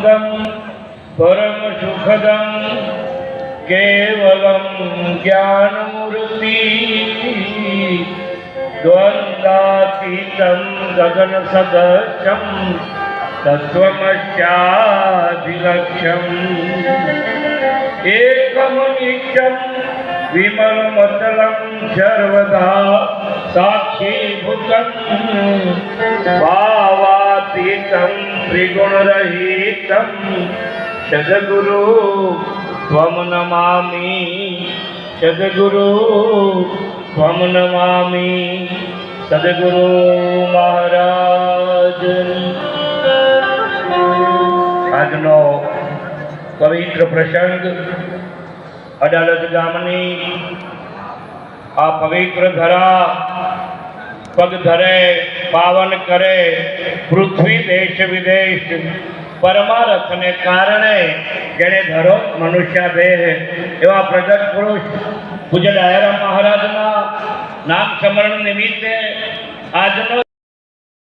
आनंदम परम सुखदम केवलम ज्ञानमूर्ति द्वंद्वातीतं गगन सदृशं तत्त्वमस्याधिलक्ष्यम् एकं नित्यं विमलमतलं सर्वदा साक्षीभूतं भावातीतं त्रिगुणरहितं सद्गुरु त्वं नमामि सद्गुरु त्वं नमामि सद्गुरु महाराज। આજનો પવિત્ર પ્રસંગ અડાલજ ગામની આ પવિત્ર ધરા પગ ધરે પાવન કરે પૃથ્વી દેશ વિદેશ પરમારથને કારણે જેણે ધરો મનુષ્ય દેહ એવા પ્રગટ પુરુષ પૂજ્ય ડાયરા મહારાજના નામ સ્મરણ નિમિત્તે આજનો